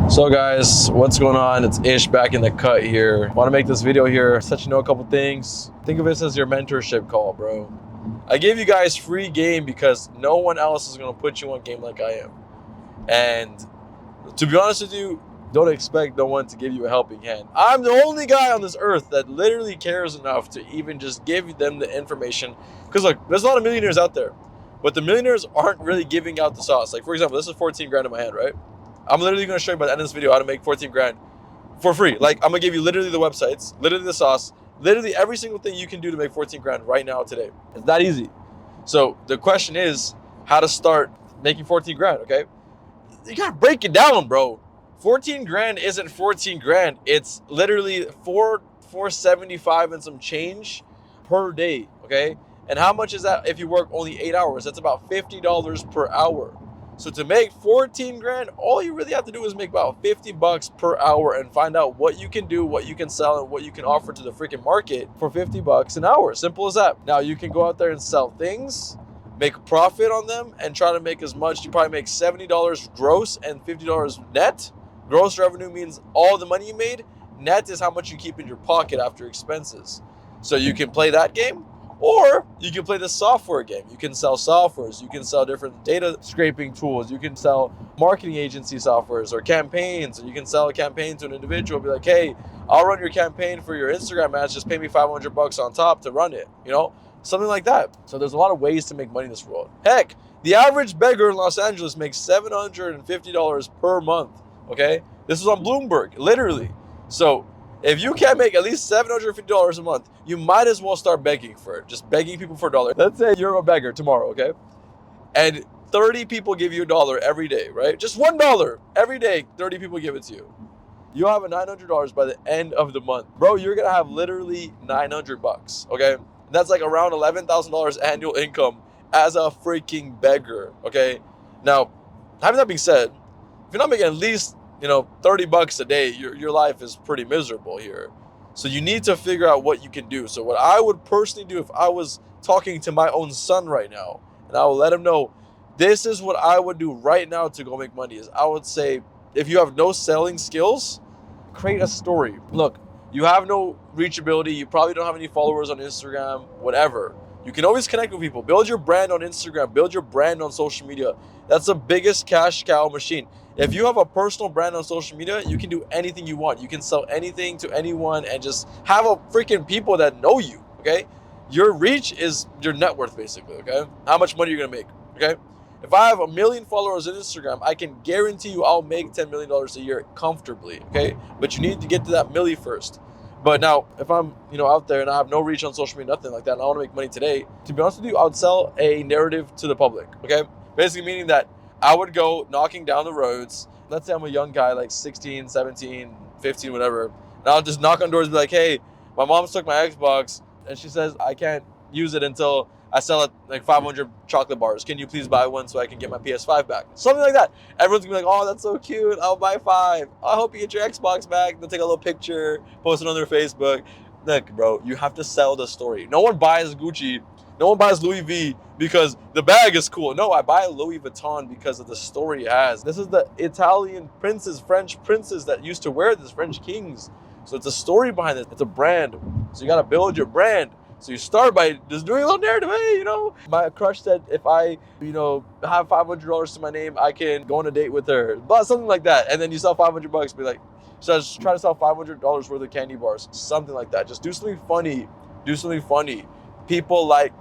So guys, what's going on? It's Ish back in the cut here. Want to make this video here, let you know a couple things. Think of this as your mentorship call, bro. I gave you guys free game because no one else is going to put you on game like I am. And to be honest with you, don't expect no one to give you a helping hand. I'm the only guy on this earth that literally cares enough to even just give them the information. Because look, there's a lot of millionaires out there, but the millionaires aren't really giving out the sauce. Like for example, this is 14 grand in my hand, right? I'm literally going to show you by the end of this video how to make 14 grand for free. Like I'm going to give you literally the websites, literally the sauce, literally every single thing you can do to make 14 grand right now today. It's that easy. So the question is how to start making 14 grand, okay? You got to break it down, bro. 14 grand isn't 14 grand. It's literally 475 and some change per day, okay? And how much is that if you work only 8 hours? That's about $50 per hour. So to make 14 grand, all you really have to do is make about 50 bucks per hour and find out what you can do, what you can sell, and what you can offer to the freaking market for 50 bucks an hour. Simple as that. Now you can go out there and sell things, make a profit on them, and try to make as much. You probably make $70 gross and $50 net. Gross revenue means all the money you made. Net is how much you keep in your pocket after expenses. So you can play that game, or you can play the software game. You can sell softwares. You can sell different data scraping tools. You can sell marketing agency softwares or campaigns. You can sell a campaign to an individual. Be like, hey, I'll run your campaign for your Instagram ads. Just pay me 500 bucks on top to run it. You know, something like that. So there's a lot of ways to make money in this world. Heck, the average beggar in Los Angeles makes $750 per month. Okay, this is on Bloomberg, literally. So if you can't make at least $750 a month, you might as well start begging for it. Just begging people for a dollar. Let's say you're a beggar tomorrow, okay? And 30 people give you a dollar every day, right? Just $1 every day, 30 people give it to you. You'll have a $900 by the end of the month. Bro, you're gonna have literally 900 bucks, okay? And that's like around $11,000 annual income as a freaking beggar, okay? Now, having that being said, if you're not making at least 30 bucks a day, your life is pretty miserable here. So you need to figure out what you can do. So what I would personally do if I was talking to my own son right now, and I will let him know, this is what I would do right now to go make money, is I would say, if you have no selling skills, create a story. Look, you have no reachability. You probably don't have any followers on Instagram, whatever. You can always connect with people. Build your brand on Instagram. Build your brand on social media. That's the biggest cash cow machine. If you have a personal brand on social media, you can do anything you want. You can sell anything to anyone and just have a freaking people that know you, okay? Your reach is your net worth, basically, okay? How much money you're gonna make, okay? If I have 1 million followers on Instagram, I can guarantee you I'll make $10 million a year comfortably, okay? But you need to get to that milli first. But now, if I'm, out there and I have no reach on social media, nothing like that, and I want to make money today, to be honest with you, I would sell a narrative to the public, okay? Basically meaning that I would go knocking down the roads. Let's say I'm a young guy, like 16, 17, 15, whatever. And I'll just knock on doors and be like, hey, my mom took my Xbox and she says I can't use it until I sell it like 500 chocolate bars. Can you please buy one so I can get my PS5 back? Something like that. Everyone's gonna be like, oh, that's so cute. I'll buy 5. I hope you get your Xbox back. They'll take a little picture, post it on their Facebook. Look, bro, you have to sell the story. No one buys Gucci. No one buys Louis V because the bag is cool. No, I buy Louis Vuitton because of the story it has. This is the Italian princes, French princes that used to wear this, French kings. So it's a story behind it. It's a brand. So you got to build your brand. So you start by just doing a little narrative. Hey, my crush said if I, have $500 to my name, I can go on a date with her. But something like that. And then you sell 500 bucks. Be like, so just try to sell $500 worth of candy bars. Something like that. Just do something funny. Do something funny. People like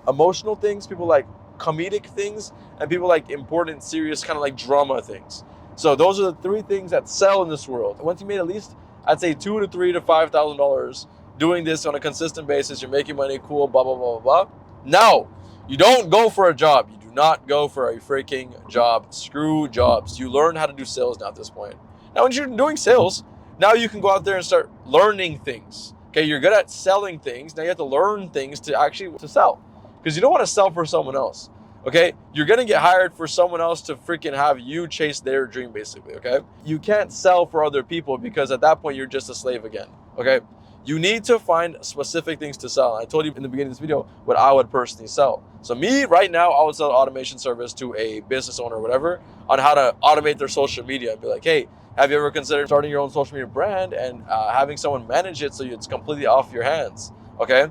emotional things, people like comedic things, and people like important, serious, kind of like drama things. So those are the 3 things that sell in this world. Once you made at least, I'd say $2,000 to $3,000 to $5,000 doing this on a consistent basis, you're making money, cool, blah, blah, blah, blah, blah. Now, you don't go for a job. You do not go for a freaking job. Screw jobs. You learn how to do sales now at this point. Now, when you're doing sales, now you can go out there and start learning things. Okay, you're good at selling things. Now you have to learn things to sell. Because you don't want to sell for someone else, okay? You're going to get hired for someone else to freaking have you chase their dream, basically, okay? You can't sell for other people because at that point, you're just a slave again, okay? You need to find specific things to sell. I told you in the beginning of this video what I would personally sell. So me right now, I would sell an automation service to a business owner or whatever on how to automate their social media and be like, hey, have you ever considered starting your own social media brand and having someone manage it so it's completely off your hands, okay?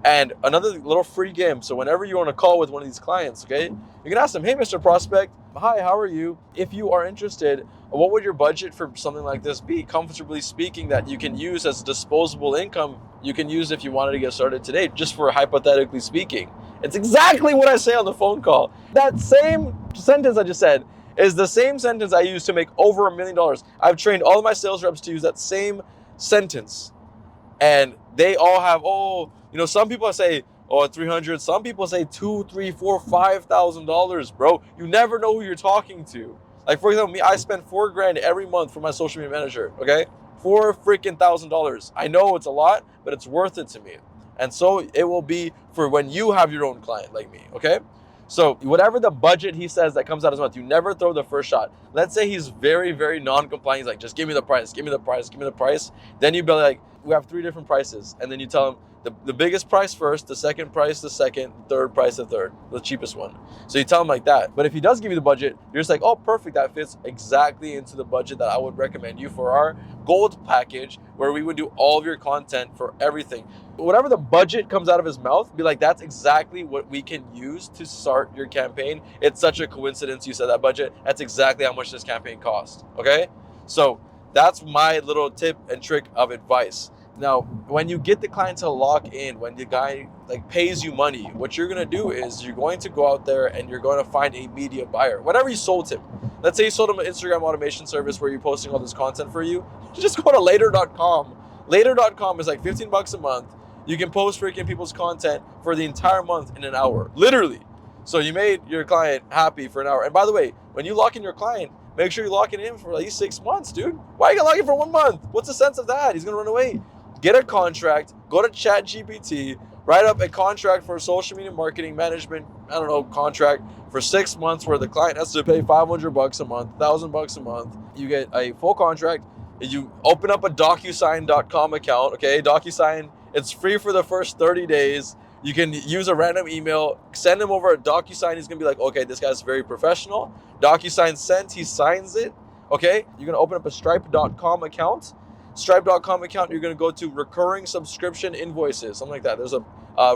And another little free game. So whenever you're on a call with one of these clients, okay, you can ask them, hey, Mr. Prospect, hi, how are you? If you are interested, what would your budget for something like this be, comfortably speaking, that you can use as disposable income you can use if you wanted to get started today, just for hypothetically speaking. It's exactly what I say on the phone call. That same sentence I just said is the same sentence I use to make over $1 million. I've trained all of my sales reps to use that same sentence. And they all have, some people say, 300. Some people say $2,000, $3,000, $4,000, $5,000, bro. You never know who you're talking to. Like, for example, me, I spend $4,000 every month for my social media manager, okay? $4,000. I know it's a lot, but it's worth it to me. And so it will be for when you have your own client like me, okay? So whatever the budget he says that comes out of his mouth, you never throw the first shot. Let's say he's very, very non-compliant. He's like, just give me the price, give me the price, give me the price. Then you'd be like, we have 3 different prices. And then you tell him the biggest price first, the second price, the second, third price, the third, the cheapest one. So you tell him like that. But if he does give you the budget, you're just like, oh, perfect. That fits exactly into the budget that I would recommend you for our gold package, where we would do all of your content for everything. Whatever the budget comes out of his mouth, be like, that's exactly what we can use to start your campaign. It's such a coincidence you said that budget. That's exactly how much this campaign cost, okay? So that's my little tip and trick of advice. Now, when you get the client to lock in, when the guy pays you money, what you're gonna do is you're going to go out there and you're going to find a media buyer. Whatever you sold him. Let's say you sold him an Instagram automation service where you're posting all this content for you. Just go to later.com. Later.com is like $15 a month. You can post freaking people's content for the entire month in an hour, literally. So you made your client happy for an hour. And by the way, when you lock in your client, make sure you lock it in for at least 6 months, dude. Why are you gonna lock in for 1 month? What's the sense of that? He's gonna run away. Get a contract, go to ChatGPT, write up a contract for social media marketing management, contract for 6 months where the client has to pay $500 a month, $1,000 a month. You get a full contract. You open up a DocuSign.com account, okay? DocuSign, it's free for the first 30 days. You can use a random email, send him over a DocuSign. He's gonna be like, okay, this guy's very professional. DocuSign sent, he signs it, okay? You're gonna open up a Stripe.com account. Stripe.com account, you're gonna go to recurring subscription invoices, something like that. There's a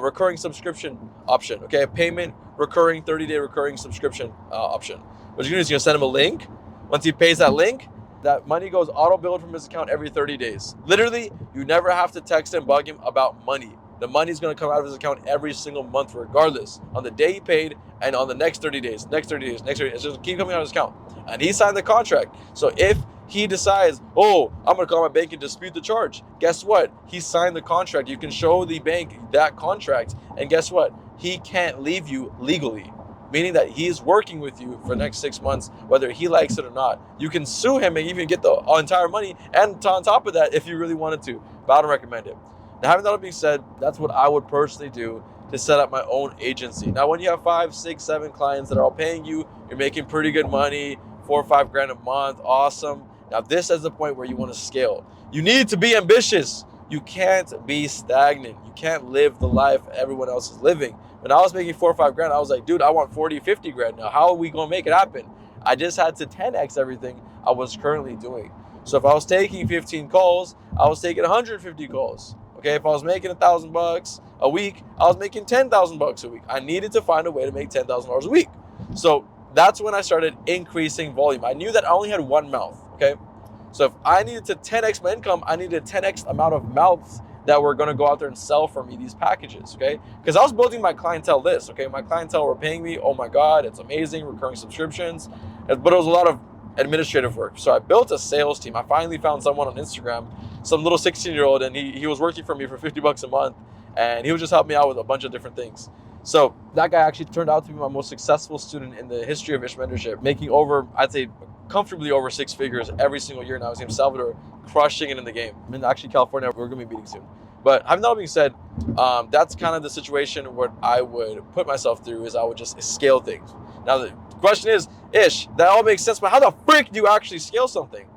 recurring subscription option, okay? A payment, recurring, 30-day recurring subscription option. What you're gonna do is you're gonna send him a link. Once he pays that link, that money goes auto-billed from his account every 30 days. Literally, you never have to text and bug him about money. The money's gonna come out of his account every single month, regardless, on the day he paid and on the next 30 days, next 30 days, next 30 days. It's just keep coming out of his account. And he signed the contract. So if he decides, I'm gonna call my bank and dispute the charge, guess what? He signed the contract. You can show the bank that contract, and guess what? He can't leave you legally, meaning that he is working with you for the next 6 months, whether he likes it or not. You can sue him and even get the entire money, and on top of that, if you really wanted to, but I don't recommend it. Now, having that being said, that's what I would personally do to set up my own agency. Now, when you have 5, 6, 7 clients that are all paying you, you're making pretty good money, 4 or 5 grand a month, awesome. Now, this is the point where you want to scale. You need to be ambitious. You can't be stagnant. You can't live the life everyone else is living. When I was making 4 or 5 grand, I was like, dude, I want 40, 50 grand now. How are we going to make it happen? I just had to 10x everything I was currently doing. So if I was taking 15 calls, I was taking 150 calls. Okay, if I was making $1,000 a week, I was making $10,000 a week. I needed to find a way to make $10,000 a week. So that's when I started increasing volume. I knew that I only had one mouth, okay? So if I needed to 10x my income, I needed 10x amount of mouths that were gonna go out there and sell for me these packages, okay? Because I was building my clientele list, okay? My clientele were paying me, oh my God, it's amazing, recurring subscriptions, but it was a lot of administrative work. So I built a sales team. I finally found someone on Instagram, some little 16-year-old, and he was working for me for $50 a month, and he would just help me out with a bunch of different things. So that guy actually turned out to be my most successful student in the history of Ish Mentorship, making over, I'd say, comfortably over 6 figures every single year. Now his name's Salvador, crushing it in the game. I'm in actually California. We're gonna be meeting soon. But having that being said, that's kind of the situation what I would put myself through, is I would just scale things. Now the question is, Ish, that all makes sense, but how the frick do you actually scale something?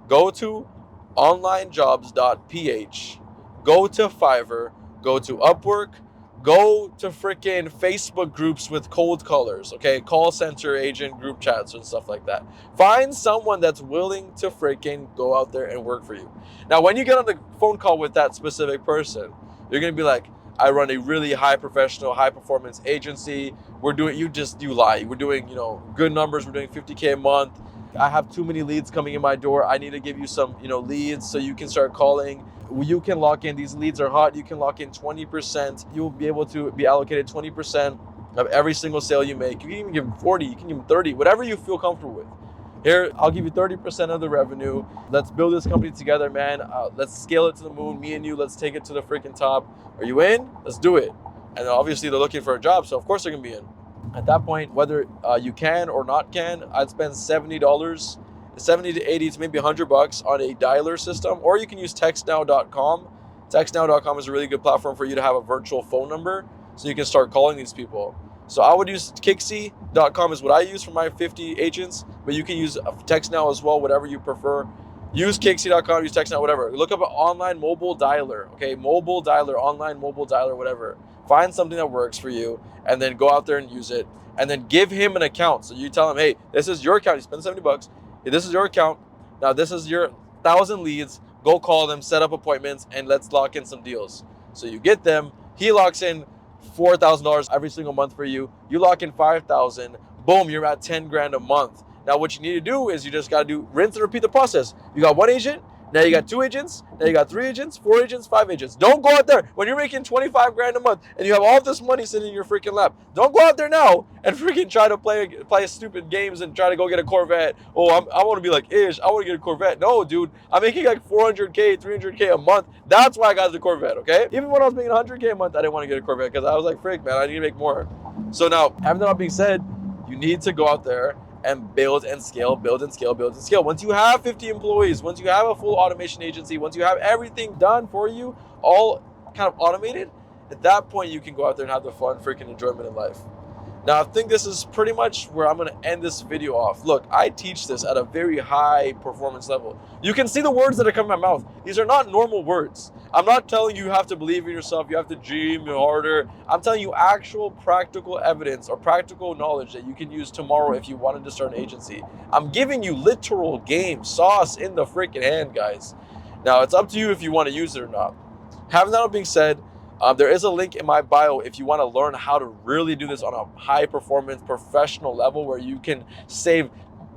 Go to onlinejobs.ph, Go to Fiverr, go to Upwork, go to freaking Facebook groups with cold callers, okay? Call center agent group chats and stuff like that. Find someone that's willing to freaking go out there and work for you. Now, when you get on the phone call with that specific person, you're gonna be like, I run a really high professional, high performance agency. We're doing, you lie. We're doing, good numbers. We're doing 50K a month. I have too many leads coming in my door. I need to give you some, leads so you can start calling. You can lock in, these leads are hot. You can lock in 20%. You'll be able to be allocated 20% of every single sale you make. You can even give them 40, you can give them 30, whatever you feel comfortable with. Here, I'll give you 30% of the revenue. Let's build this company together, man. Let's scale it to the moon. Me and you, let's take it to the freaking top. Are you in? Let's do it. And obviously they're looking for a job, so of course they're gonna be in. At that point, whether you can or not can, I'd spend $70, 70 to 80 to maybe $100 on a dialer system, or you can use textnow.com. Textnow.com is a really good platform for you to have a virtual phone number so you can start calling these people. So I would use Kixi.com is what I use for my 50 agents, but you can use TextNow as well, whatever you prefer. Use Kixi.com, use TextNow, whatever. Look up an online mobile dialer, okay? Mobile dialer, online mobile dialer, whatever. Find something that works for you and then go out there and use it. And then give him an account. So you tell him, hey, this is your account. You spend $70. Hey, this is your account. Now this is your 1,000 leads. Go call them, set up appointments, and let's lock in some deals. So you get them. He locks in $4,000 every single month for you. You lock in 5,000. Boom, you're at 10 grand a month. Now what you need to do is you just got to do rinse and repeat the process. You got one agent, now you got 2 agents, now you got 3 agents, 4 agents, 5 agents. Don't go out there when you're making 25 grand a month and you have all this money sitting in your freaking lap. Don't go out there now and freaking try to play stupid games and try to go get a Corvette. Oh, I want to be like Ish. I want to get a Corvette. No, dude, I'm making like 400K, 300K a month. That's why I got the Corvette, okay? Even when I was making 100K a month, I didn't want to get a Corvette because I was like, frick, man, I need to make more. So now, having that all being said, you need to go out there and build and scale, build and scale, build and scale. Once you have 50 employees, once you have a full automation agency, once you have everything done for you, all kind of automated, at that point you can go out there and have the fun freaking enjoyment in life. Now, I think this is pretty much where I'm gonna end this video off. Look, I teach this at a very high performance level. You can see the words that are coming out of my mouth. These are not normal words. I'm not telling you have to believe in yourself, you have to dream harder. I'm telling you actual practical evidence or practical knowledge that you can use tomorrow if you wanted to start an agency. I'm giving you literal game sauce in the freaking hand, guys. Now, it's up to you if you want to use it or not. Having that all being said, there is a link in my bio if you want to learn how to really do this on a high performance professional level where you can save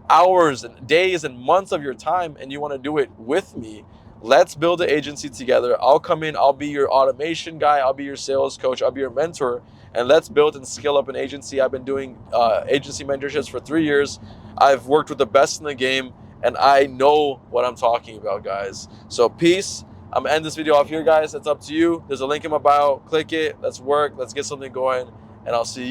hours and days and months of your time and you want to do it with me. Let's build an agency together. I'll come in, I'll be your automation guy, I'll be your sales coach, I'll be your mentor, and let's build and scale up an agency. I've been doing agency mentorships for 3 years. I've worked with the best in the game and I know what I'm talking about, guys. So peace. I'm gonna end this video off here, guys. It's up to you. There's a link in my bio. Click it. Let's work. Let's get something going. And I'll see you.